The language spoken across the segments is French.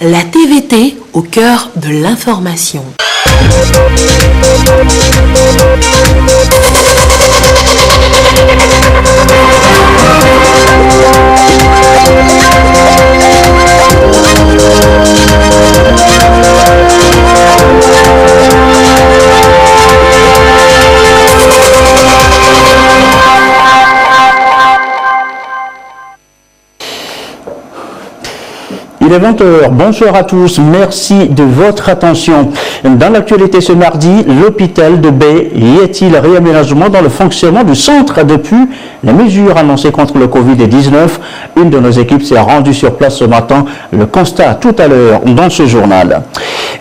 La TVT au cœur de l'information. Il est 20h. Bonsoir à tous. Merci de votre attention. Dans l'actualité ce mardi, l'hôpital de Baie y est-il réaménagement dans le fonctionnement du centre depuis les mesures annoncées contre le Covid-19. Une de nos équipes s'est rendue sur place ce matin. Le constat tout à l'heure dans ce journal.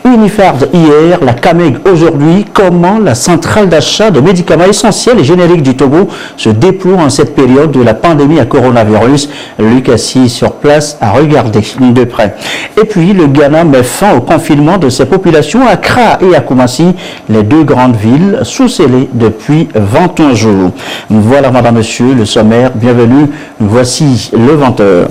Unifard hier, la CAMEG aujourd'hui. Comment la centrale d'achat de médicaments essentiels et génériques du Togo se déploie en cette période de la pandémie à coronavirus. Lucas assis sur place à regarder de près. Et puis le Ghana met fin au confinement de ses populations à Accra et à Kumasi, les deux grandes villes sous-scellées depuis 21 jours. Voilà madame, monsieur, le sommaire. Bienvenue, voici le 20h.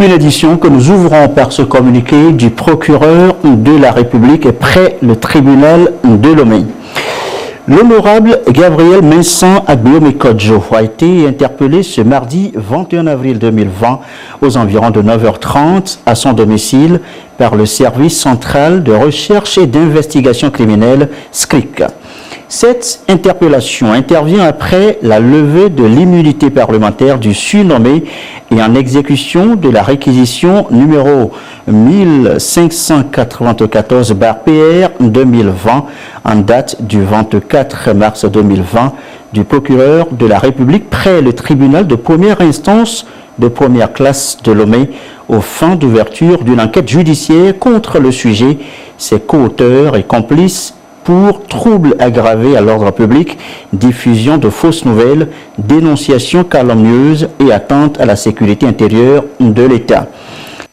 Une édition que nous ouvrons par ce communiqué du procureur de la République près le tribunal de Lomé. L'honorable Gabriel Vincent Agbomekodjo a été interpellé ce mardi 21 avril 2020 aux environs de 9h30 à son domicile par le service central de recherche et d'investigation criminelle SCRIC. Cette interpellation intervient après la levée de l'immunité parlementaire du surnommé et en exécution de la réquisition numéro 1594/PR 2020 en date du 24 mars 2020 du procureur de la République près le tribunal de première instance de première classe de Lomé aux fins d'ouverture d'une enquête judiciaire contre le sujet, ses co-auteurs et complices pour troubles aggravés à l'ordre public, diffusion de fausses nouvelles, dénonciation calomnieuse et atteinte à la sécurité intérieure de l'État.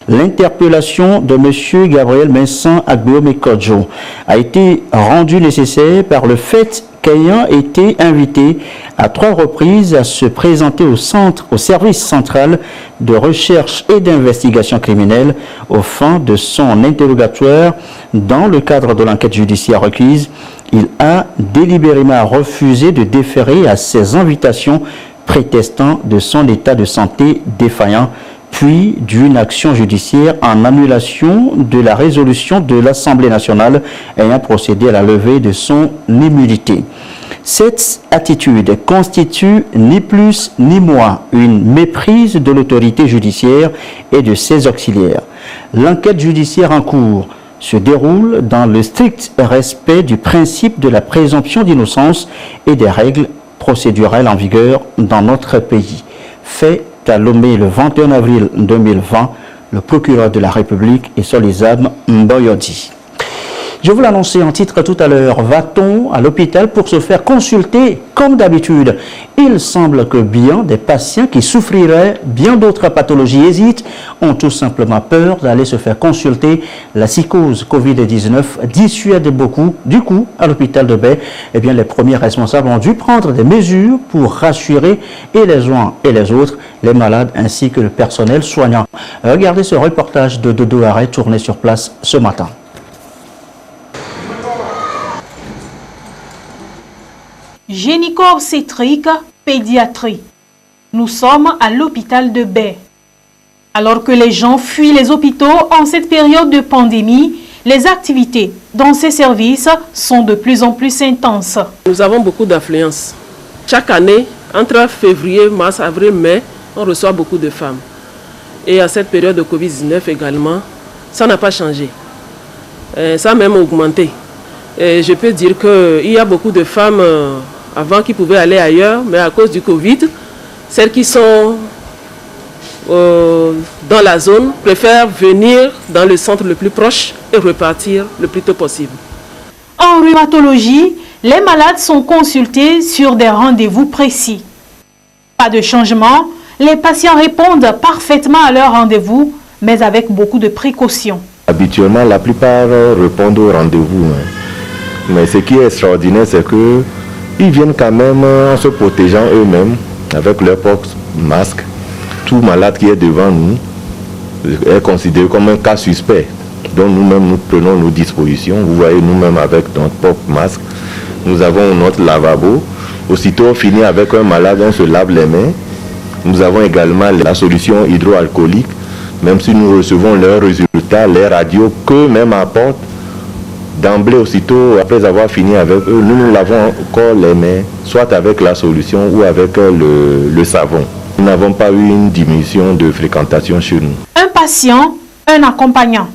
L'interpellation de M. Gabriel Vincent Agbomekodjo a été rendue nécessaire par le fait qu'ayant été invité à 3 reprises à se présenter au service central de recherche et d'investigation criminelle aux fins de son interrogatoire dans le cadre de l'enquête judiciaire requise, il a délibérément refusé de déférer à ces invitations prétestant de son état de santé défaillant, puis d'une action judiciaire en annulation de la résolution de l'Assemblée nationale ayant procédé à la levée de son immunité. Cette attitude constitue ni plus ni moins une méprise de l'autorité judiciaire et de ses auxiliaires. L'enquête judiciaire en cours se déroule dans le strict respect du principe de la présomption d'innocence et des règles procédurales en vigueur dans notre pays. Fait à Lomé le 21 avril 2020, le procureur de la République et Solizab Mboyodi. Je vous l'annonçais en titre tout à l'heure, va-t-on à l'hôpital pour se faire consulter comme d'habitude? Il semble que bien des patients qui souffriraient bien d'autres pathologies hésitent, ont tout simplement peur d'aller se faire consulter. La psychose Covid-19 dissuade beaucoup. Du coup, à l'hôpital de Baie, eh bien, les premiers responsables ont dû prendre des mesures pour rassurer et les uns et les autres, les malades ainsi que le personnel soignant. Regardez ce reportage de Dodo Arrêt tourné sur place ce matin. Gynéco-obstétrique, pédiatrie. Nous sommes à l'hôpital de Baie. Alors que les gens fuient les hôpitaux en cette période de pandémie, les activités dans ces services sont de plus en plus intenses. Nous avons beaucoup d'affluence. Chaque année, entre février, mars, avril, mai, on reçoit beaucoup de femmes. Et à cette période de Covid-19 également, ça n'a pas changé. Ça a même augmenté. Et je peux dire qu'il y a beaucoup de femmes avant qui pouvaient aller ailleurs, mais à cause du Covid, celles qui sont dans la zone préfèrent venir dans le centre le plus proche et repartir le plus tôt possible. En rhumatologie, les malades sont consultés sur des rendez-vous précis. Pas de changement, les patients répondent parfaitement à leur rendez-vous, mais avec beaucoup de précautions. Habituellement, la plupart répondent au rendez-vous. Mais ce qui est extraordinaire, c'est que ils viennent quand même en se protégeant eux-mêmes avec leur propre masque. Tout malade qui est devant nous, est considéré comme un cas suspect. Donc nous-mêmes, nous prenons nos dispositions. Vous voyez, nous-mêmes, avec notre propre masque, nous avons notre lavabo. Aussitôt on finit avec un malade, on se lave les mains. Nous avons également la solution hydroalcoolique, même si nous recevons leurs résultats, les radios qu'eux-mêmes apportent. D'emblée, aussitôt, après avoir fini avec eux, nous lavons encore les mains, soit avec la solution ou avec le savon. Nous n'avons pas eu une diminution de fréquentation chez nous. Un patient, un accompagnant.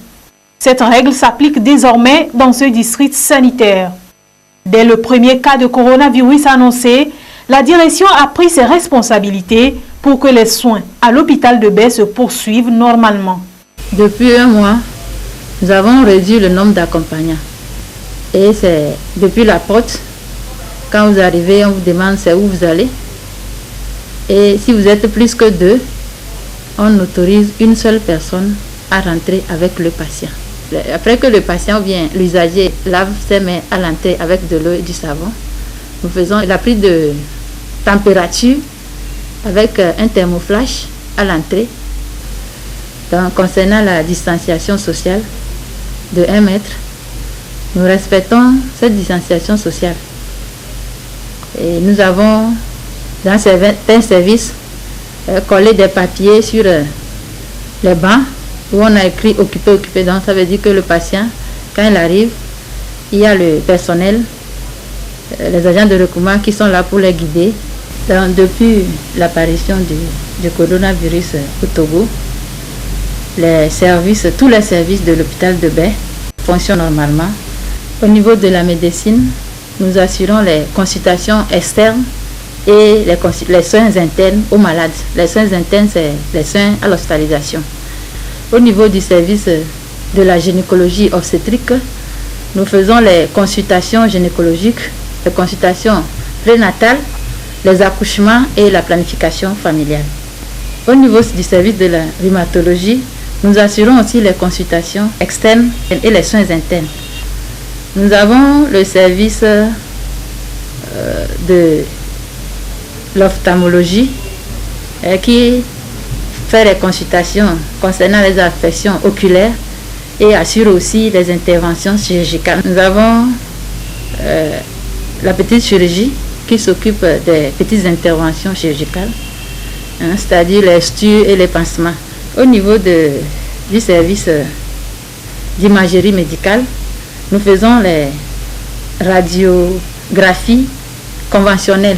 Cette règle s'applique désormais dans ce district sanitaire. Dès le premier cas de coronavirus annoncé, la direction a pris ses responsabilités pour que les soins à l'hôpital de Baie se poursuivent normalement. Depuis un mois, nous avons réduit le nombre d'accompagnants. Et c'est depuis la porte, quand vous arrivez, on vous demande c'est où vous allez. Et si vous êtes plus que 2, on autorise une seule personne à rentrer avec le patient. Après que le patient vient, l'usager lave ses mains à l'entrée avec de l'eau et du savon, nous faisons la prise de température avec un thermoflash à l'entrée. Donc, concernant la distanciation sociale de 1 mètre, nous respectons cette distanciation sociale. Et nous avons, dans certains services, collé des papiers sur les bancs où on a écrit occupé, occupé. Donc, ça veut dire que le patient, quand il arrive, il y a le personnel, les agents de recouvrement qui sont là pour les guider. Donc, depuis l'apparition du coronavirus au Togo, tous les services de l'hôpital de Baie fonctionnent normalement. Au niveau de la médecine, nous assurons les consultations externes et les soins internes aux malades. Les soins internes, c'est les soins à l'hospitalisation. Au niveau du service de la gynécologie obstétrique, nous faisons les consultations gynécologiques, les consultations prénatales, les accouchements et la planification familiale. Au niveau du service de la rhumatologie, nous assurons aussi les consultations externes et les soins internes. Nous avons le service de l'ophtalmologie qui fait les consultations concernant les affections oculaires et assure aussi les interventions chirurgicales. Nous avons la petite chirurgie qui s'occupe des petites interventions chirurgicales, c'est-à-dire les stures et les pansements. Au niveau du service d'imagerie médicale, nous faisons les radiographies conventionnelles.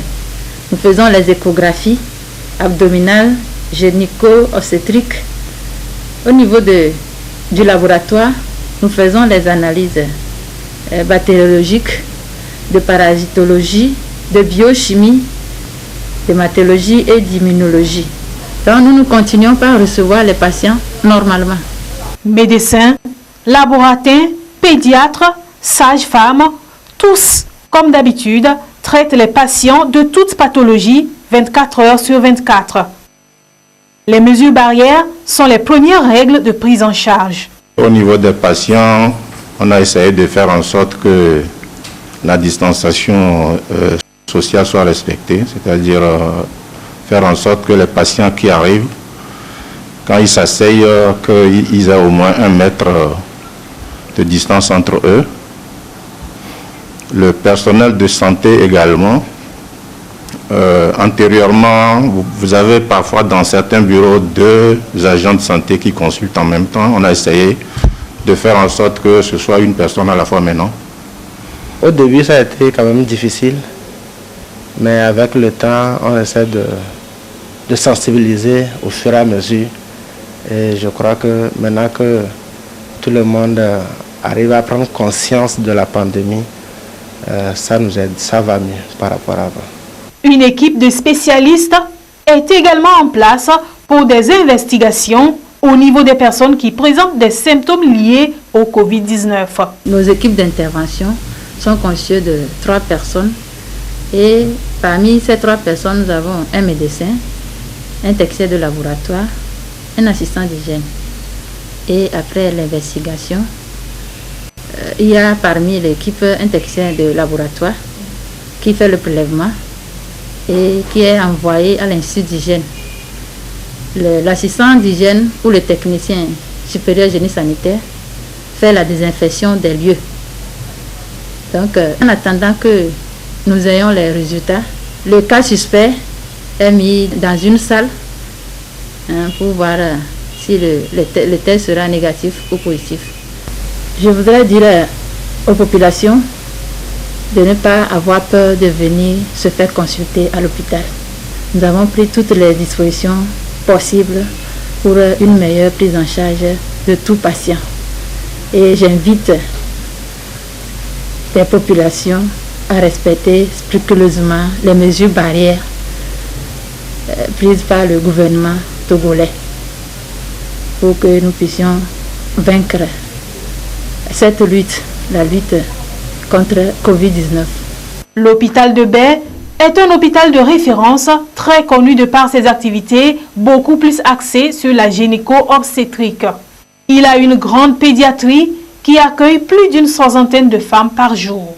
Nous faisons les échographies abdominales, gynéco-obstétriques. Au niveau du laboratoire, nous faisons les analyses bactériologiques, de parasitologie, de biochimie, d'hématologie et d'immunologie. Donc nous continuons par recevoir les patients normalement. Médecins, laborantins, pédiatres, sages-femmes, tous, comme d'habitude, traitent les patients de toute pathologie 24 heures sur 24. Les mesures barrières sont les premières règles de prise en charge. Au niveau des patients, on a essayé de faire en sorte que la distanciation sociale soit respectée, c'est-à-dire faire en sorte que les patients qui arrivent, quand ils s'asseyent, qu'ils aient au moins 1 mètre de distance entre eux. Le personnel de santé également. Antérieurement, vous avez parfois dans certains bureaux 2 agents de santé qui consultent en même temps. On a essayé de faire en sorte que ce soit une personne à la fois maintenant. Au début, ça a été quand même difficile, mais avec le temps, on essaie de sensibiliser au fur et à mesure. Et je crois que maintenant que tout le monde arrive à prendre conscience de la pandémie, ça nous aide, ça va mieux par rapport à avant. Une équipe de spécialistes est également en place pour des investigations au niveau des personnes qui présentent des symptômes liés au Covid-19. Nos équipes d'intervention sont constituées de 3 personnes et parmi ces 3 personnes, nous avons un médecin, un technicien de laboratoire, un assistant d'hygiène. Et après l'investigation, il y a parmi l'équipe un technicien de laboratoire qui fait le prélèvement et qui est envoyé à l'Institut d'hygiène. l'assistant d'hygiène ou le technicien supérieur génie sanitaire fait la désinfection des lieux. Donc, en attendant que nous ayons les résultats, le cas suspect est mis dans une salle pour voir si le test sera négatif ou positif. Je voudrais dire aux populations de ne pas avoir peur de venir se faire consulter à l'hôpital. Nous avons pris toutes les dispositions possibles pour une meilleure prise en charge de tout patient. Et j'invite les populations à respecter scrupuleusement les mesures barrières prises par le gouvernement togolais pour que nous puissions vaincre cette lutte, la lutte contre Covid-19. L'hôpital de Baie est un hôpital de référence très connu de par ses activités beaucoup plus axées sur la gynéco-obstétrique. Il a une grande pédiatrie qui accueille plus d'une soixantaine de femmes par jour.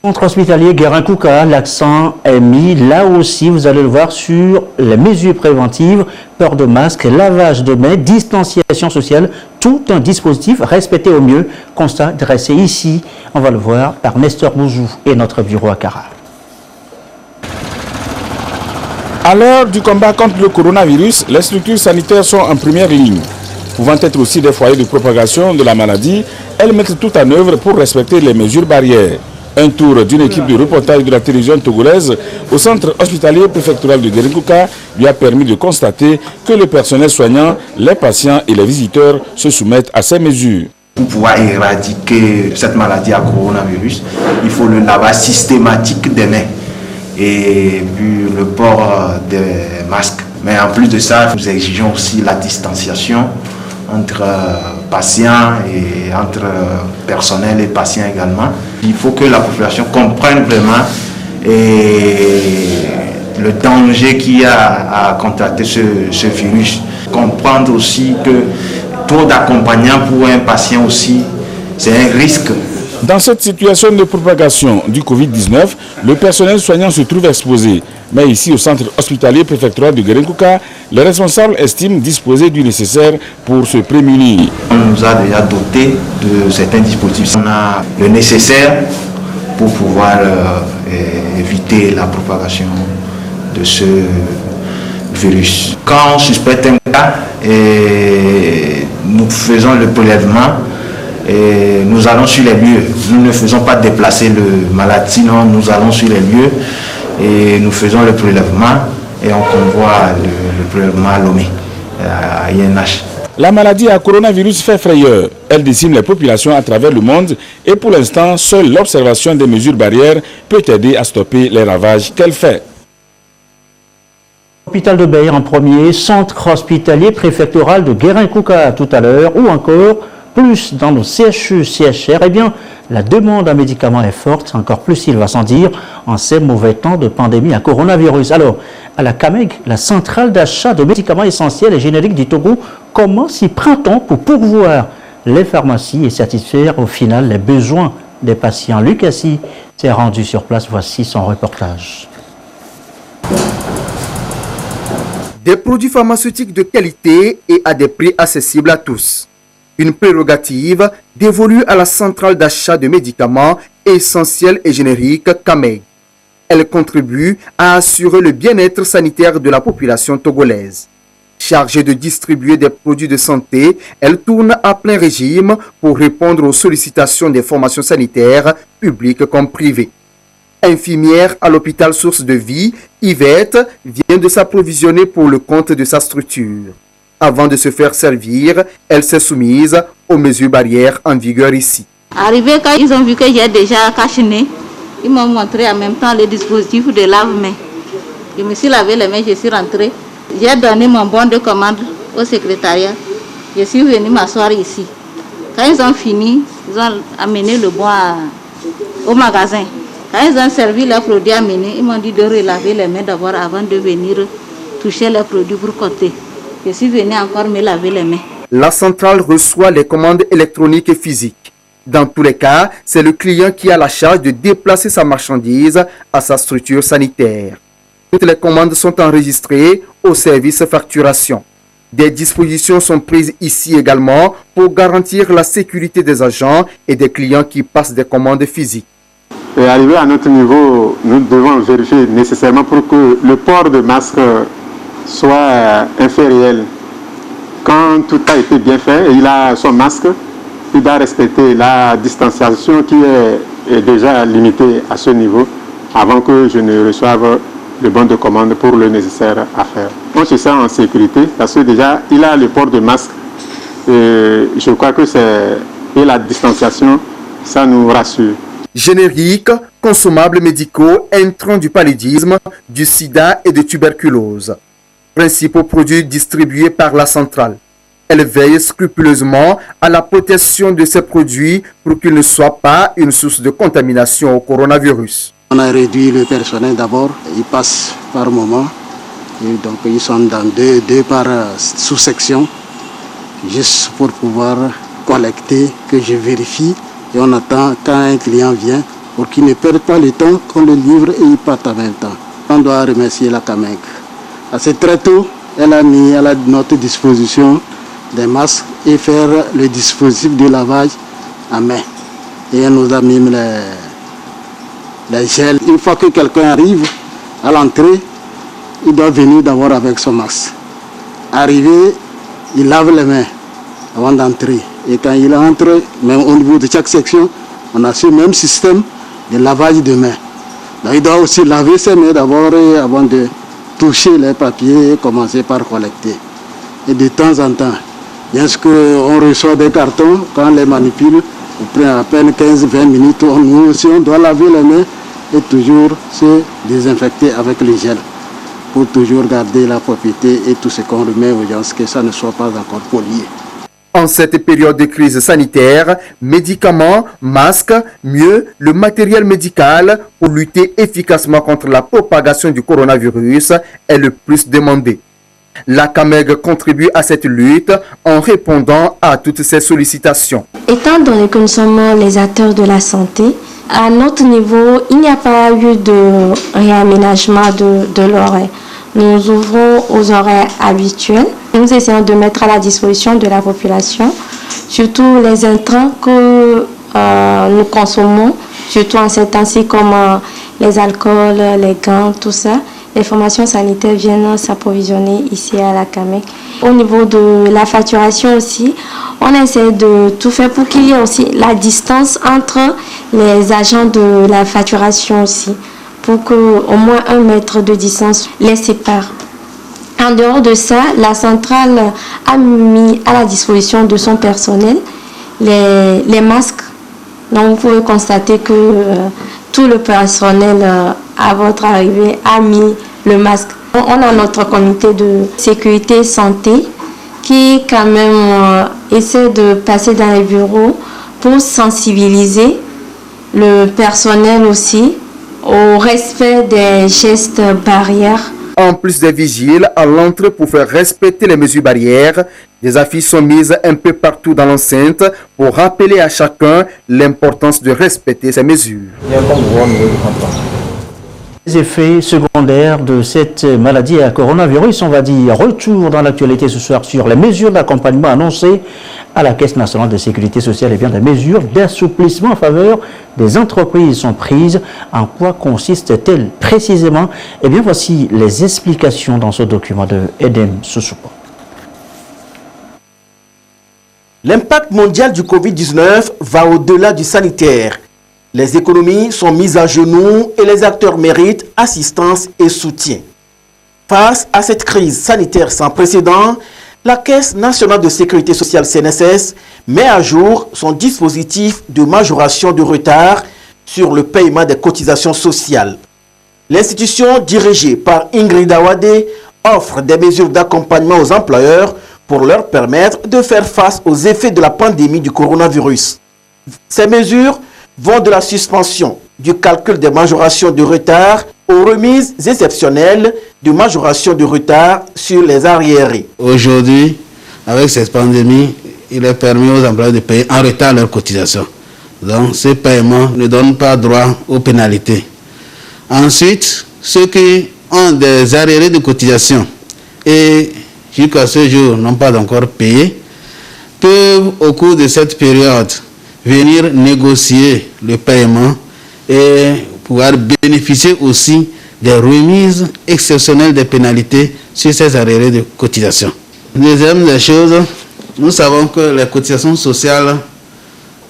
Centre hospitalier Guérin-Kouka, l'accent est mis là aussi, vous allez le voir, sur les mesures préventives, port de masque, lavage de mains, distanciation sociale, tout un dispositif respecté au mieux. Constat dressé ici, on va le voir par Nestor Bouzou et notre bureau à Cara. À l'heure du combat contre le coronavirus, les structures sanitaires sont en première ligne. Pouvant être aussi des foyers de propagation de la maladie, elles mettent tout en œuvre pour respecter les mesures barrières. Un tour d'une équipe de reportage de la télévision togolaise au centre hospitalier préfectoral de Guérin-Kouka lui a permis de constater que le personnel soignant, les patients et les visiteurs se soumettent à ces mesures. Pour pouvoir éradiquer cette maladie à coronavirus, il faut le lavage systématique des mains et puis le port des masques. Mais en plus de ça, nous exigeons aussi la distanciation entre patients et entre personnel et patients également. Il faut que la population comprenne vraiment le danger qu'il y a à contracter ce virus. Comprendre aussi que trop d'accompagnants pour un patient aussi, c'est un risque. Dans cette situation de propagation du Covid-19, le personnel soignant se trouve exposé. Mais ici, au centre hospitalier préfectoral de Guérin-Kouka, les responsables estiment disposer du nécessaire pour se prémunir. On nous a déjà doté de certains dispositifs. On a le nécessaire pour pouvoir éviter la propagation de ce virus. Quand on suspecte un cas, nous faisons le prélèvement et nous allons sur les lieux. Nous ne faisons pas déplacer le malade, sinon nous allons sur les lieux et nous faisons le prélèvement et on convoie le prélèvement à Lomé, à INH. La maladie à coronavirus fait frayeur. Elle décime les populations à travers le monde et pour l'instant, seule l'observation des mesures barrières peut aider à stopper les ravages qu'elle fait. Hôpital de Baie en premier, centre hospitalier préfectoral de Guérin-Kouka tout à l'heure, ou encore plus dans nos CHU, CHR, eh bien, la demande en médicaments est forte, encore plus il va sans dire, en ces mauvais temps de pandémie à coronavirus. Alors, à la CAMEG, la centrale d'achat de médicaments essentiels et génériques du Togo, comment s'y prend-on pour pourvoir les pharmacies et satisfaire au final les besoins des patients? Luc Assis s'est rendu sur place, voici son reportage. Des produits pharmaceutiques de qualité et à des prix accessibles à tous. Une prérogative dévolue à la centrale d'achat de médicaments essentiels et génériques CAMEG. Elle contribue à assurer le bien-être sanitaire de la population togolaise. Chargée de distribuer des produits de santé, elle tourne à plein régime pour répondre aux sollicitations des formations sanitaires, publiques comme privées. Infirmière à l'hôpital Source de Vie, Yvette vient de s'approvisionner pour le compte de sa structure. Avant de se faire servir, elle s'est soumise aux mesures barrières en vigueur ici. Arrivé quand ils ont vu que j'ai déjà cachiné, ils m'ont montré en même temps le dispositif de lave-mains. Je me suis lavé les mains, je suis rentrée. J'ai donné mon bon de commande au secrétariat. Je suis venue m'asseoir ici. Quand ils ont fini, ils ont amené le bois au magasin. Quand ils ont servi leurs produits amenés, ils m'ont dit de relaver les mains d'abord avant de venir toucher les produits pour compter. Je suis venue encore me laver les mains. La centrale reçoit les commandes électroniques et physiques. Dans tous les cas, c'est le client qui a la charge de déplacer sa marchandise à sa structure sanitaire. Toutes les commandes sont enregistrées au service facturation. Des dispositions sont prises ici également pour garantir la sécurité des agents et des clients qui passent des commandes physiques. Et arrivé à notre niveau, nous devons vérifier nécessairement pour que le port de masque soit un fait réel. Quand tout a été bien fait, il a son masque, il doit respecter la distanciation qui est déjà limitée à ce niveau avant que je ne reçoive le bon de commande pour le nécessaire à faire. On se sent en sécurité parce que déjà il a le port de masque et je crois que et la distanciation, ça nous rassure. Génériques, consommables médicaux, intrants du paludisme, du sida et de tuberculose. Principaux produits distribués par la centrale. Elle veille scrupuleusement à la protection de ces produits pour qu'ils ne soient pas une source de contamination au coronavirus. On a réduit le personnel d'abord, ils passent par moment, et donc ils sont dans deux par sous-section, juste pour pouvoir collecter, que je vérifie, et on attend quand un client vient pour qu'il ne perde pas le temps qu'on le livre et il parte en même temps. On doit remercier la CAMEG. Assez très tôt, elle a mis à notre disposition des masques et faire le dispositif de lavage à main. Et elle nous a mis les gels. Une fois que quelqu'un arrive à l'entrée, il doit venir d'abord avec son masque. Arrivé, il lave les mains avant d'entrer. Et quand il entre, même au niveau de chaque section, on a ce même système de lavage de mains. Donc, il doit aussi laver ses mains d'abord avant de toucher les papiers et commencer par collecter. Et de temps en temps, bien sûr qu'on reçoit des cartons, quand on les manipule, on prend à peine 15-20 minutes, nous aussi on doit laver les mains et toujours se désinfecter avec le gel pour toujours garder la propriété et tout ce qu'on remet aux gens, que ça ne soit pas encore pollué. En cette période de crise sanitaire, médicaments, masques, mieux, le matériel médical pour lutter efficacement contre la propagation du coronavirus est le plus demandé. La CAMEG contribue à cette lutte en répondant à toutes ces sollicitations. Étant donné que nous sommes les acteurs de la santé, à notre niveau, il n'y a pas eu de réaménagement de l'horaire. Nous ouvrons aux horaires habituels. Nous essayons de mettre à la disposition de la population, surtout les intrants que nous consommons, surtout en ces temps-ci comme les alcools, les gants, tout ça. Les formations sanitaires viennent s'approvisionner ici à la CAMEG. Au niveau de la facturation aussi, on essaie de tout faire pour qu'il y ait aussi la distance entre les agents de la facturation aussi, pour qu'au moins 1 mètre de distance les sépare. En dehors de ça, la centrale a mis à la disposition de son personnel les masques. Donc vous pouvez constater que tout le personnel à votre arrivée a mis le masque. On a notre comité de sécurité santé qui quand même essaie de passer dans les bureaux pour sensibiliser le personnel aussi au respect des gestes barrières. En plus des vigiles à l'entrée pour faire respecter les mesures barrières, des affiches sont mises un peu partout dans l'enceinte pour rappeler à chacun l'importance de respecter ces mesures. Les effets secondaires de cette maladie à coronavirus, on va dire, retour dans l'actualité ce soir sur les mesures d'accompagnement annoncées à la Caisse nationale de sécurité sociale. Et bien, des mesures d'assouplissement en faveur des entreprises sont prises. En quoi consiste-t-elle précisément? Eh bien, voici les explications dans ce document de Edem Sousoupo. L'impact mondial du Covid-19 va au-delà du sanitaire. Les économies sont mises à genoux et les acteurs méritent assistance et soutien. Face à cette crise sanitaire sans précédent, la Caisse nationale de sécurité sociale CNSS met à jour son dispositif de majoration de retard sur le paiement des cotisations sociales. L'institution dirigée par Ingrid Awade offre des mesures d'accompagnement aux employeurs pour leur permettre de faire face aux effets de la pandémie du coronavirus. Ces mesures vont de la suspension du calcul des majorations de retard aux remises exceptionnelles de majoration de retard sur les arriérés. Aujourd'hui, avec cette pandémie, il est permis aux employeurs de payer en retard leurs cotisations. Donc, ces paiements ne donnent pas droit aux pénalités. Ensuite, ceux qui ont des arriérés de cotisation et jusqu'à ce jour n'ont pas encore payé, peuvent au cours de cette période venir négocier le paiement et pouvoir bénéficier aussi des remises exceptionnelles des pénalités sur ces arriérés de cotisation. Deuxième des choses, nous savons que les cotisations sociales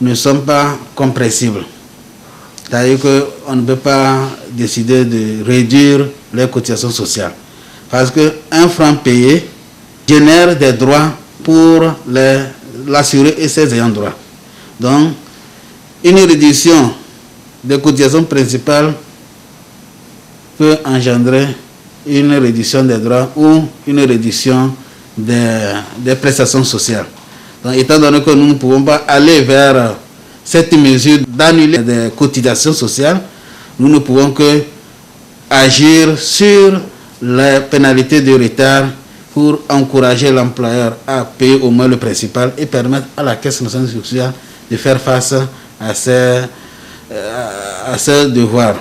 ne sont pas compressibles. C'est-à-dire qu'on ne peut pas décider de réduire les cotisations sociales. Parce qu'un franc payé génère des droits pour l'assuré et ses ayants droit. Donc, une réduction des cotisations principales peut engendrer une réduction des droits ou une réduction des prestations sociales. Donc, étant donné que nous ne pouvons pas aller vers cette mesure d'annuler des cotisations sociales, nous ne pouvons que agir sur les pénalités de retard pour encourager l'employeur à payer au moins le principal et permettre à la Caisse nationale sociale de faire face à ces devoirs.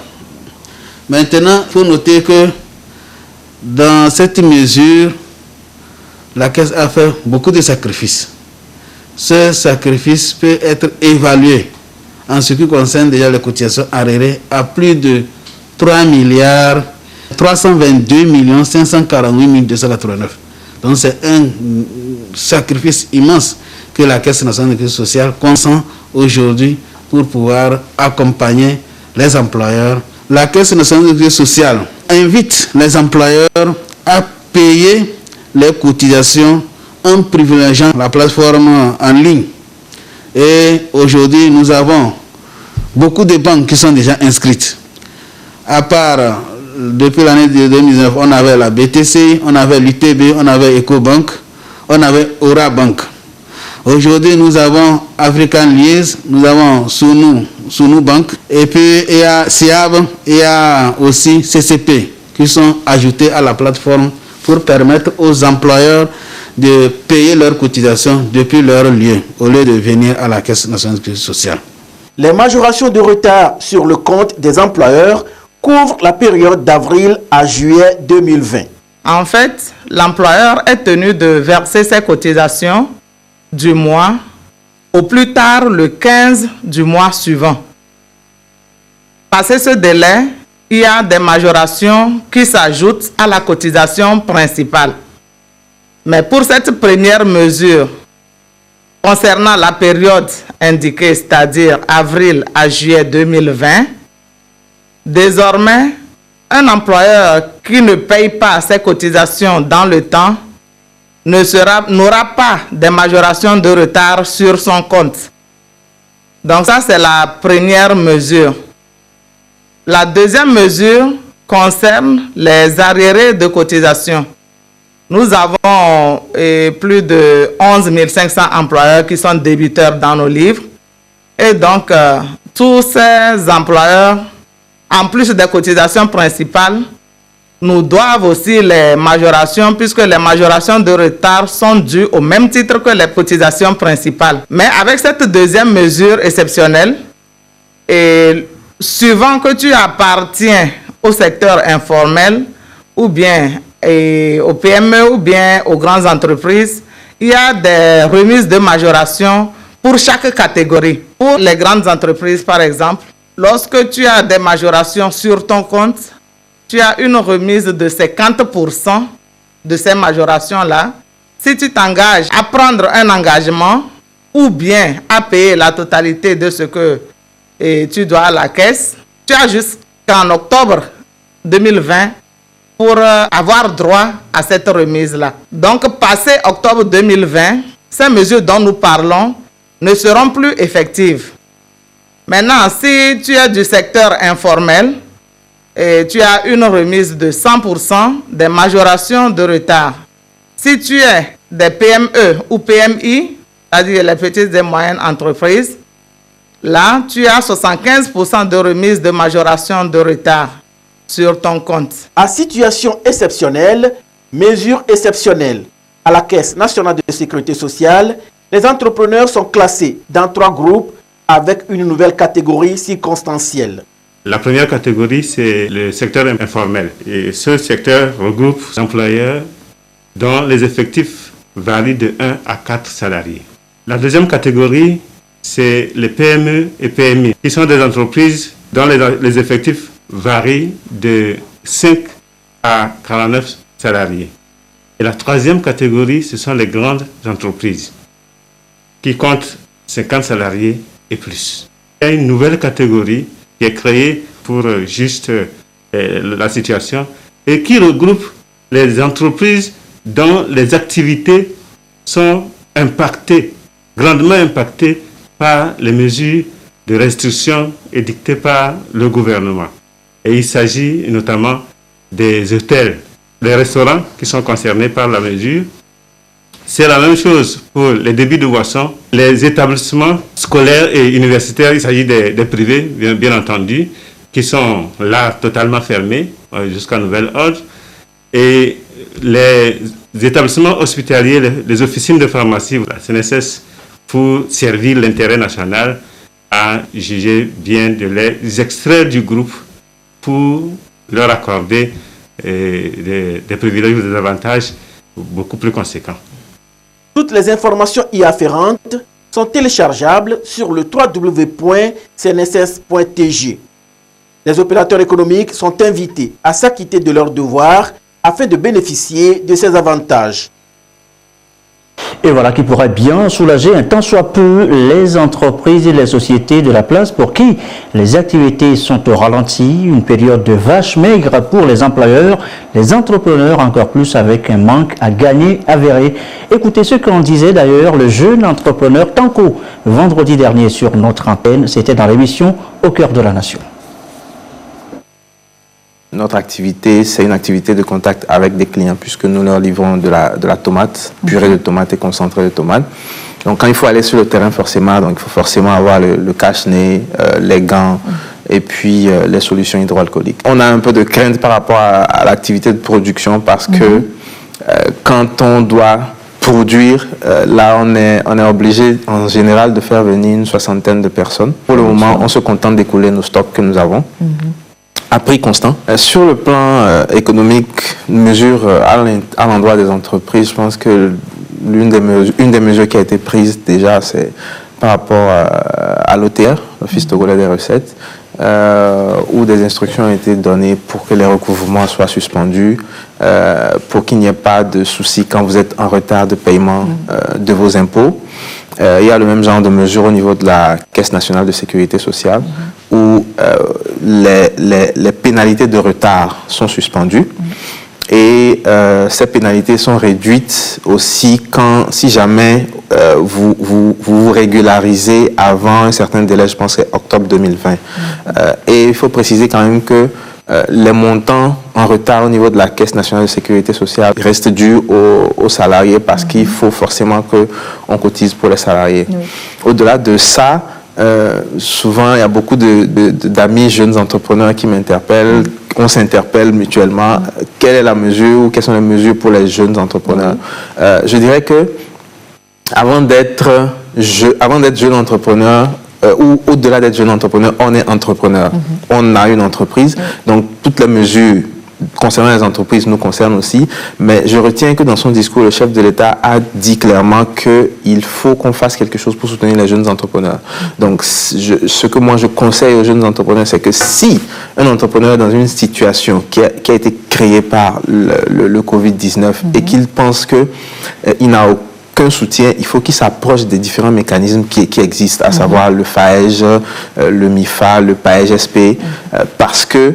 Maintenant, il faut noter que dans cette mesure, la Caisse a fait beaucoup de sacrifices. Ce sacrifice peut être évalué en ce qui concerne déjà les cotisations arriérées à plus de 3,322 548 289. Donc c'est un sacrifice immense que la Caisse nationale de sécurité sociale consent aujourd'hui pour pouvoir accompagner les employeurs. La Caisse nationale de sécurité sociale invite les employeurs à payer les cotisations en privilégiant la plateforme en ligne. Et aujourd'hui, nous avons beaucoup de banques qui sont déjà inscrites. À part, depuis l'année 2019, on avait la BTC, on avait l'UTB, on avait EcoBank, on avait Aura Bank. Aujourd'hui, nous avons African Liaise, nous avons Sunu Bank, et puis il y a SIAB, il y a aussi CCP qui sont ajoutés à la plateforme pour permettre aux employeurs de payer leurs cotisations depuis leur lieu, au lieu de venir à la Caisse nationale de sécurité sociale. Les majorations de retard sur le compte des employeurs couvrent la période d'avril à juillet 2020. En fait, l'employeur est tenu de verser ses cotisations du mois au plus tard le 15 du mois suivant. Passé ce délai, il y a des majorations qui s'ajoutent à la cotisation principale. Mais pour cette première mesure, concernant la période indiquée, c'est-à-dire avril à juillet 2020, désormais, un employeur qui ne paye pas ses cotisations dans le temps n'aura pas de majoration de retard sur son compte. Donc ça, c'est la première mesure. La deuxième mesure concerne les arriérés de cotisation. Nous avons plus de 11 500 employeurs qui sont débiteurs dans nos livres. Et donc, tous ces employeurs, en plus des cotisations principales, nous doivent aussi les majorations, puisque les majorations de retard sont dues au même titre que les cotisations principales. Mais avec cette deuxième mesure exceptionnelle, et suivant que tu appartiens au secteur informel ou bien aux PME ou bien aux grandes entreprises, il y a des remises de majoration pour chaque catégorie. Pour les grandes entreprises, par exemple, lorsque tu as des majorations sur ton compte, tu as une remise de 50% de ces majorations-là. Si tu t'engages à prendre un engagement ou bien à payer la totalité de ce que tu dois à la caisse, tu as jusqu'en octobre 2020 pour avoir droit à cette remise-là. Donc, passé octobre 2020, ces mesures dont nous parlons ne seront plus effectives. Maintenant, si tu es du secteur informel et tu as une remise de 100% des majorations de retard, si tu es des PME ou PMI, c'est-à-dire les petites et moyennes entreprises, là, tu as 75% de remise de majoration de retard sur ton compte. À situation exceptionnelle, mesure exceptionnelle. À la Caisse nationale de sécurité sociale, les entrepreneurs sont classés dans 3 groupes avec une nouvelle catégorie circonstancielle. La première catégorie, c'est le secteur informel. Et ce secteur regroupe des employeurs dont les effectifs varient de 1 à 4 salariés. La deuxième catégorie, c'est les PME et PMI, qui sont des entreprises dont les effectifs varient de 5 à 49 salariés. Et la troisième catégorie, ce sont les grandes entreprises, qui comptent 50 salariés et plus. Il y a une nouvelle catégorie qui est créée pour juste la situation et qui regroupe les entreprises dont les activités sont impactées, grandement impactées par les mesures de restriction édictées par le gouvernement. Et il s'agit notamment des hôtels, les restaurants qui sont concernés par la mesure. C'est la même chose pour les débits de boissons, les établissements scolaires et universitaires, il s'agit des privés, bien entendu, qui sont là totalement fermés jusqu'à nouvel ordre. Et les établissements hospitaliers, les officines de pharmacie, la CNSS, pour servir l'intérêt national, a jugé bien de les extraire du groupe pour leur accorder des privilèges ou des avantages beaucoup plus conséquents. Toutes les informations y afférentes sont téléchargeables sur le www.cnss.tg. Les opérateurs économiques sont invités à s'acquitter de leurs devoirs afin de bénéficier de ces avantages. Et voilà qui pourrait bien soulager un tant soit peu les entreprises et les sociétés de la place pour qui les activités sont au ralenti, une période de vache maigre pour les employeurs, les entrepreneurs encore plus avec un manque à gagner avéré. Écoutez ce qu'en disait d'ailleurs le jeune entrepreneur Tanko vendredi dernier sur notre antenne, c'était dans l'émission Au cœur de la nation. Notre activité, c'est une activité de contact avec des clients puisque nous leur livrons de la tomate, purée de tomate et concentré de tomate. Donc quand il faut aller sur le terrain forcément, donc il faut forcément avoir le cache-nez, les gants et puis les solutions hydroalcooliques. On a un peu de crainte par rapport à l'activité de production parce que quand on doit produire, là on est obligé en général de faire venir une 60aine de personnes. Pour le moment, on se contente d'écouler nos stocks que nous avons. À prix constant. Sur le plan économique, mesure à l'endroit des entreprises, je pense que une des mesures qui a été prise déjà, c'est par rapport à l'OTR, l'Office togolais des recettes, où des instructions ont été données pour que les recouvrements soient suspendus, pour qu'il n'y ait pas de soucis quand vous êtes en retard de paiement de vos impôts. Il y a le même genre de mesures au niveau de la Caisse nationale de sécurité sociale, où les pénalités de retard sont suspendues. Et ces pénalités sont réduites aussi si jamais vous régularisez avant un certain délai, je pense que c'est octobre 2020. Et il faut préciser quand même que les montants en retard au niveau de la Caisse nationale de sécurité sociale restent dus aux salariés parce qu'il faut forcément qu'on cotise pour les salariés. Au-delà de ça, souvent il y a beaucoup d'amis jeunes entrepreneurs qui m'interpellent, on s'interpelle mutuellement. Quelle est la mesure ou quelles sont les mesures pour les jeunes entrepreneurs? Je dirais que avant d'être jeune entrepreneur, ou au-delà d'être jeune entrepreneur, on est entrepreneur. On a une entreprise. Donc, toutes les mesures concernant les entreprises nous concernent aussi. Mais je retiens que dans son discours, le chef de l'État a dit clairement qu'il faut qu'on fasse quelque chose pour soutenir les jeunes entrepreneurs. Donc, ce que moi je conseille aux jeunes entrepreneurs, c'est que si un entrepreneur est dans une situation qui a été créée par le Covid-19 et qu'il pense qu'il n'a aucun soutien, il faut qu'il s'approche des différents mécanismes qui existent, à savoir le FAEJ, le MIFA, le PAEJ-SP, parce que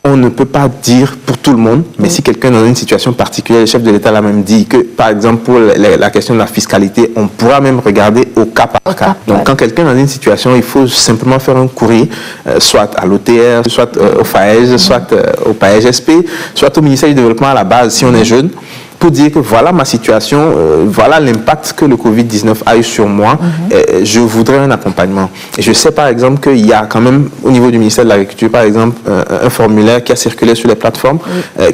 on ne peut pas dire pour tout le monde, mais si quelqu'un est dans une situation particulière, le chef de l'État l'a même dit que, par exemple, pour la question de la fiscalité, on pourra même regarder au cas par cas. Donc, quand quelqu'un est dans une situation, il faut simplement faire un courrier, soit à l'OTR, soit au FAEJ, soit au PAEJ-SP, soit au ministère du Développement à la base, si on est jeune, pour dire que voilà ma situation, voilà l'impact que le Covid-19 a eu sur moi, et je voudrais un accompagnement. Et je sais par exemple qu'il y a quand même au niveau du ministère de l'Agriculture, par exemple, un formulaire qui a circulé sur les plateformes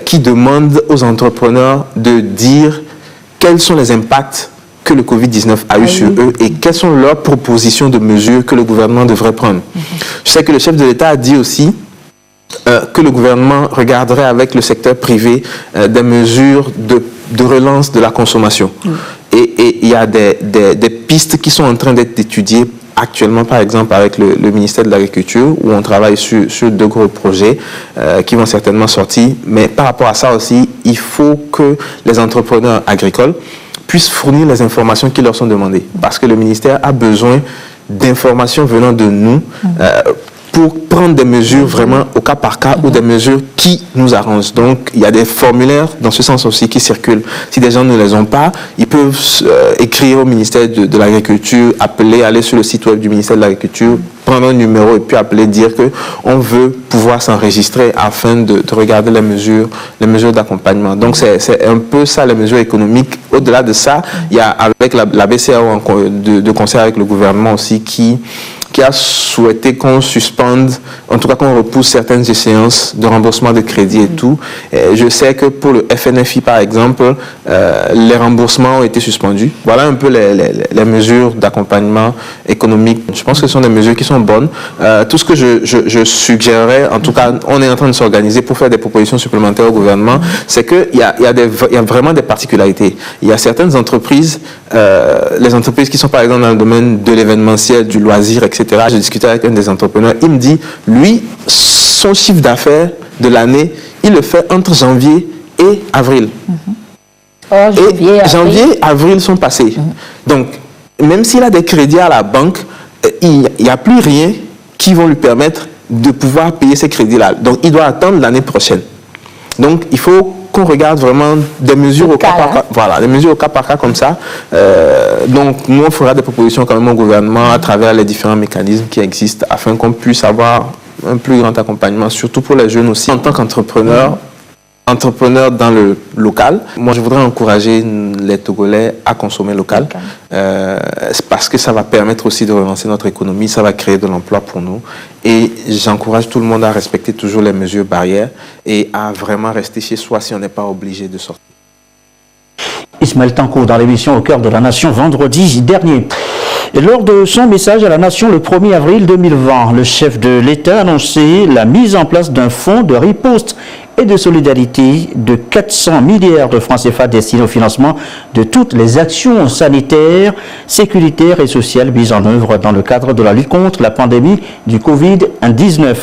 qui demande aux entrepreneurs de dire quels sont les impacts que le Covid-19 a eu sur eux et quelles sont leurs propositions de mesures que le gouvernement devrait prendre. Je sais que le chef de l'État a dit aussi que le gouvernement regarderait avec le secteur privé des mesures de relance de la consommation. Et il y a des pistes qui sont en train d'être étudiées actuellement, par exemple, avec le ministère de l'Agriculture, où on travaille sur 2 gros projets qui vont certainement sortir. Mais par rapport à ça aussi, il faut que les entrepreneurs agricoles puissent fournir les informations qui leur sont demandées. Parce que le ministère a besoin d'informations venant de nous pour prendre des mesures vraiment au cas par cas ou des mesures qui nous arrangent. Donc, il y a des formulaires dans ce sens aussi qui circulent. Si des gens ne les ont pas, ils peuvent écrire au ministère de l'Agriculture, appeler, aller sur le site web du ministère de l'Agriculture, prendre un numéro et puis appeler, dire qu'on veut pouvoir s'enregistrer afin de regarder les mesures d'accompagnement. Donc, c'est un peu ça, les mesures économiques. Au-delà de ça, il y a avec la BCAO de concert avec le gouvernement aussi qui a souhaité qu'on suspende, en tout cas qu'on repousse certaines échéances de remboursement de crédit et tout. Et je sais que pour le FNFI, par exemple, les remboursements ont été suspendus. Voilà un peu les mesures d'accompagnement économique. Je pense que ce sont des mesures qui sont bonnes. Tout ce que je suggérerais, en tout cas, on est en train de s'organiser pour faire des propositions supplémentaires au gouvernement, c'est qu'il y a vraiment des particularités. Il y a certaines entreprises, les entreprises qui sont par exemple dans le domaine de l'événementiel, du loisir, etc. J'ai discuté avec un des entrepreneurs, il me dit, lui, son chiffre d'affaires de l'année, il le fait entre janvier et avril. Janvier, avril sont passés. Donc, même s'il a des crédits à la banque, il n'y a plus rien qui vont lui permettre de pouvoir payer ces crédits-là. Donc, il doit attendre l'année prochaine. Donc, il faut qu'on regarde vraiment des mesures au cas par cas. Voilà, des mesures au cas par cas comme ça. Donc, nous, on fera des propositions quand même au gouvernement à travers les différents mécanismes qui existent afin qu'on puisse avoir un plus grand accompagnement, surtout pour les jeunes aussi. En tant qu'entrepreneur, dans le local, moi, je voudrais encourager les Togolais à consommer local parce que ça va permettre aussi de relancer notre économie, ça va créer de l'emploi pour nous. Et j'encourage tout le monde à respecter toujours les mesures barrières et à vraiment rester chez soi si on n'est pas obligé de sortir. Ismaël Tanko dans l'émission Au cœur de la Nation vendredi dernier. Et lors de son message à la Nation le 1er avril 2020, le chef de l'État a annoncé la mise en place d'un fonds de riposte et de solidarité de 400 milliards de francs CFA destinés au financement de toutes les actions sanitaires, sécuritaires et sociales mises en œuvre dans le cadre de la lutte contre la pandémie du Covid-19.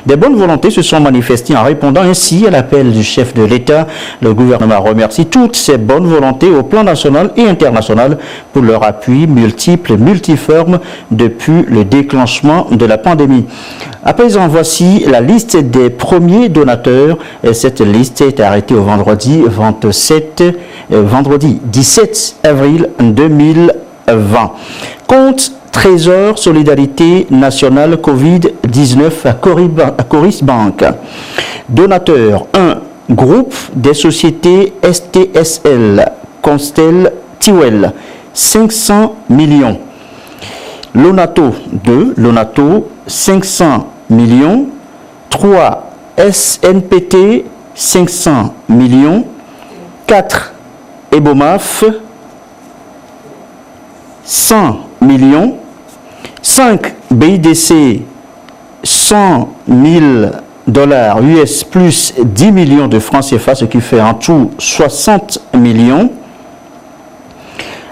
Des bonnes volontés se sont manifestées en répondant ainsi à l'appel du chef de l'État. Le gouvernement remercie toutes ces bonnes volontés au plan national et international pour leur appui multiforme depuis le déclenchement de la pandémie. À présent, voici la liste des premiers donateurs. Cette liste est arrêtée au vendredi 17 avril 2020. Compte Trésor Solidarité Nationale Covid-19 à Coris Bank. Donateur 1. Groupe des sociétés STSL Constel Tiwel 500 millions. Lonato 2. Lonato 500 millions. 3. SNPT 500 millions, 4 Ebomaf 100 millions, 5 BIDC 100 000 $ US plus 10 millions de francs CFA, ce qui fait en tout 60 millions.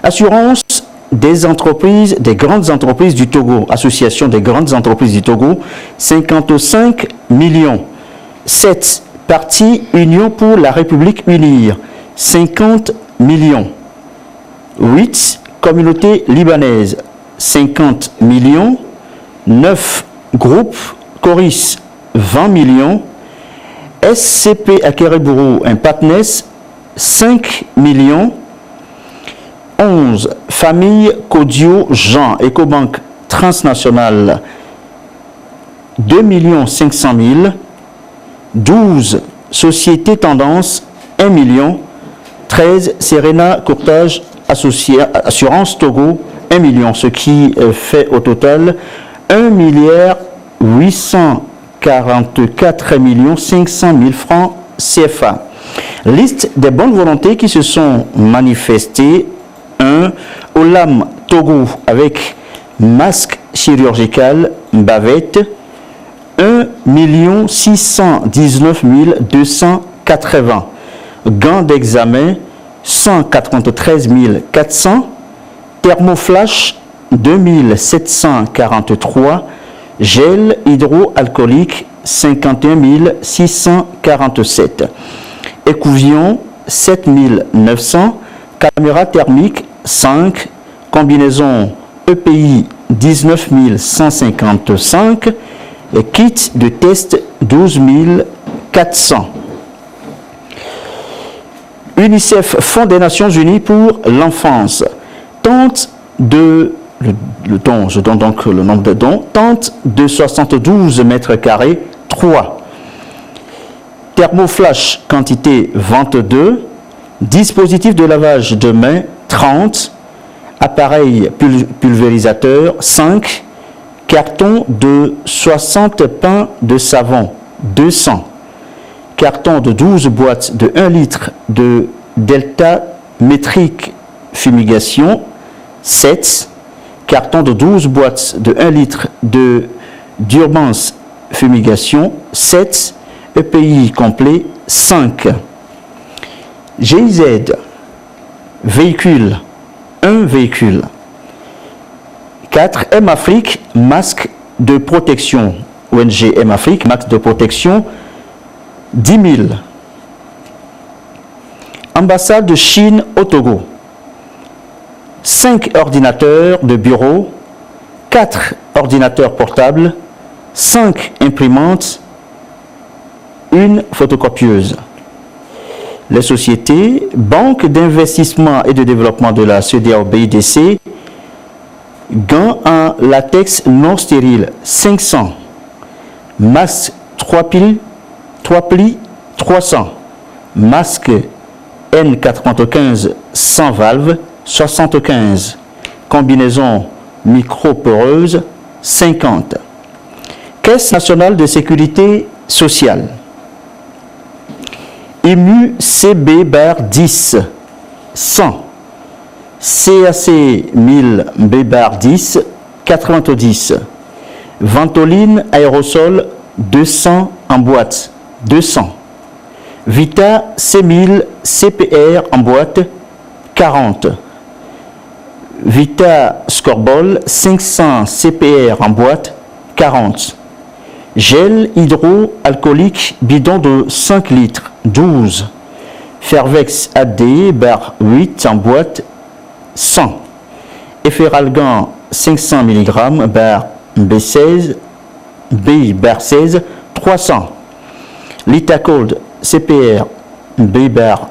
Assurance des entreprises, des grandes entreprises du Togo, Association des grandes entreprises du Togo, 55 millions. 7. Parti Union pour la République Unir, 50 millions. 8. Communauté libanaise, 50 millions. 9. Groupe Coris, 20 millions. SCP Akerebourou, un Patnes, 5 millions. 11. Famille Kodio Jean, Ecobank Transnationale, 2 500 000. 12. Société Tendance, 1 million. 13. Serena Courtage Assurance Togo, 1 million, ce qui fait au total 1 844 500 000 francs CFA. Liste des bonnes volontés qui se sont manifestées. 1. Olam Togo avec masque chirurgical bavette 1 619 280. Gants d'examen 193 400. Thermoflash 2743. Gel hydroalcoolique 51 647. Écouvillon 7900. Caméra thermique 5. Combinaison EPI 19 155. Et kit de test 12 400. UNICEF, Fonds des Nations Unies pour l'enfance, tente de, je donne donc le nombre de dons, tente de 72 mètres carrés, 3. Thermoflash, quantité 22. Dispositif de lavage de main, 30. Appareil pulvérisateur, 5. Carton de 60 pains de savon, 200. Carton de 12 boîtes de 1 litre de Delta métrique fumigation, 7. Carton de 12 boîtes de 1 litre de Durmance fumigation, 7. EPI complet, 5. GIZ, véhicule, 1 véhicule. 4. M-Afrique, masque de protection. ONG M-Afrique, masque de protection, 10 000. Ambassade de Chine au Togo. 5 ordinateurs de bureau, 4 ordinateurs portables, 5 imprimantes, 1 photocopieuse. Les sociétés, Banque d'investissement et de développement de la CEDEAO-BIDC, gants en latex non stérile, 500. Masque 3 plis, 300. Masque N95 sans valve, 75. Combinaison micro-poreuse, 50. Caisse nationale de sécurité sociale. IMU CB bar 10, 100. CAC 1000 B bar 10, 90. Ventoline aérosol 200 en boîte, 200. Vita C1000 CPR en boîte, 40. Vita Scorbol 500 CPR en boîte, 40. Gel hydroalcoolique bidon de 5 litres, 12. Fervex AD bar 8 en boîte, 100. Efferalgan 500 mg bar B16, B bar 16, 300. Litacold CPR B bar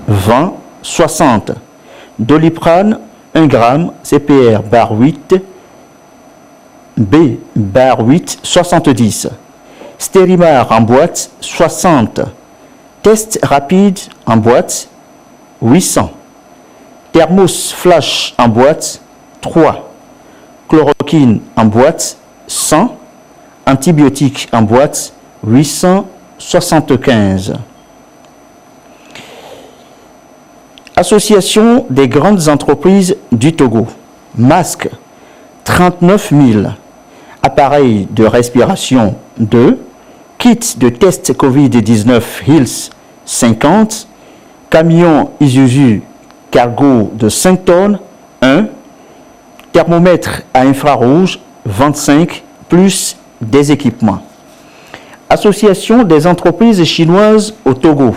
20, 60. Doliprane 1 g CPR bar 8, B bar 8, 70. Stérimar en boîte, 60. Test rapide en boîte, 800. Thermos flash en boîte, 3. Chloroquine en boîte, 100. Antibiotiques en boîte, 875. Association des grandes entreprises du Togo. Masques, 39 000. Appareils de respiration, 2. Kits de test Covid-19 Hills, 50. Camion Isuzu cargo de 5 tonnes, 1. Thermomètre à infrarouge, 25, plus des équipements. Association des entreprises chinoises au Togo.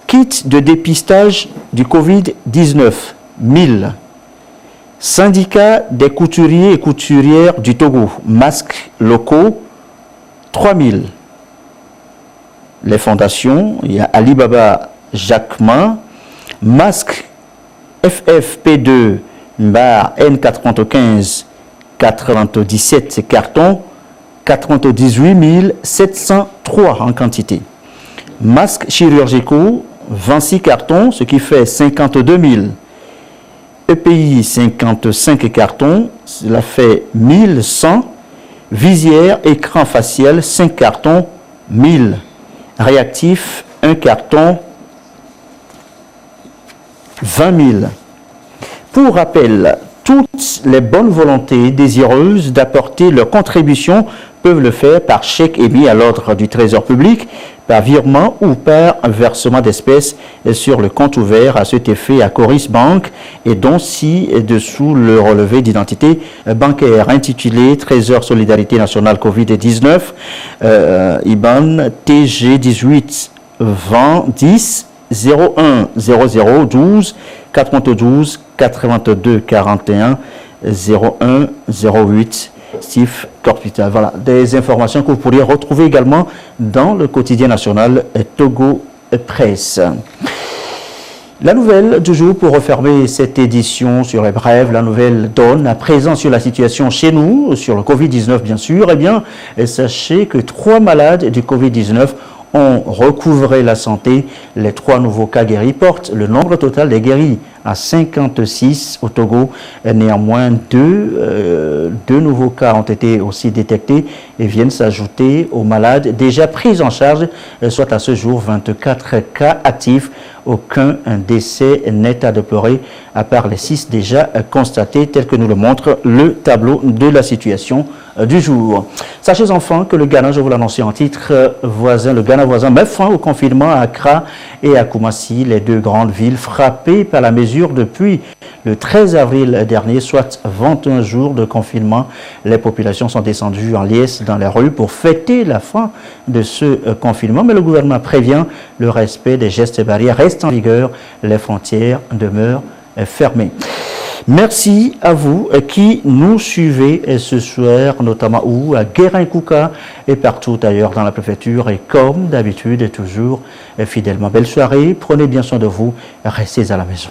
Kit de dépistage du Covid-19, 1000. Syndicat des couturiers et couturières du Togo. Masques locaux, 3000. Les fondations, il y a Alibaba Jacquemin, masque FFP2 bar N95 97 cartons, 98 703 en quantité. Masques chirurgicaux, 26 cartons, ce qui fait 52 000. EPI, 55 cartons, cela fait 1100. Visière, écran facial, 5 cartons, 1000. Réactif, 1 carton, 20 000. Pour rappel, toutes les bonnes volontés désireuses d'apporter leur contribution peuvent le faire par chèque émis à l'ordre du Trésor public, par virement ou par versement d'espèces sur le compte ouvert à cet effet à Coris Bank et dont ci-dessous le relevé d'identité bancaire intitulé Trésor Solidarité Nationale Covid-19, IBAN TG 18 20 10 01 00 12 92 82 41 01 08 Steve Corpita. Voilà, des informations que vous pourriez retrouver également dans le quotidien national Togo Presse. La nouvelle du jour pour refermer cette édition sur les brèves, la nouvelle donne à présent sur la situation chez nous, sur le Covid-19 bien sûr. Eh bien, sachez que 3 malades du Covid-19 ont recouvré la santé. Les 3 nouveaux cas guéris portent le nombre total des guéris à 56 au Togo. Néanmoins, deux nouveaux cas ont été aussi détectés et viennent s'ajouter aux malades déjà pris en charge, soit à ce jour 24 cas actifs. Aucun décès net à déplorer, à part les 6 déjà constatés, tel que nous le montre le tableau de la situation du jour. Sachez enfin que le Ghana, je vous l'annonçais en titre voisin, le Ghana voisin met fin au confinement à Accra et à Kumasi, les 2 grandes villes frappées par la mesure depuis le 13 avril dernier, soit 21 jours de confinement. Les populations sont descendues en liesse dans les rues pour fêter la fin de ce confinement, mais le gouvernement prévient le respect des gestes barrières reste en vigueur, les frontières demeurent fermées. Merci à vous qui nous suivez ce soir, notamment à Guérin-Kouka et partout ailleurs dans la préfecture. Et comme d'habitude, toujours fidèlement. Belle soirée, prenez bien soin de vous, restez à la maison.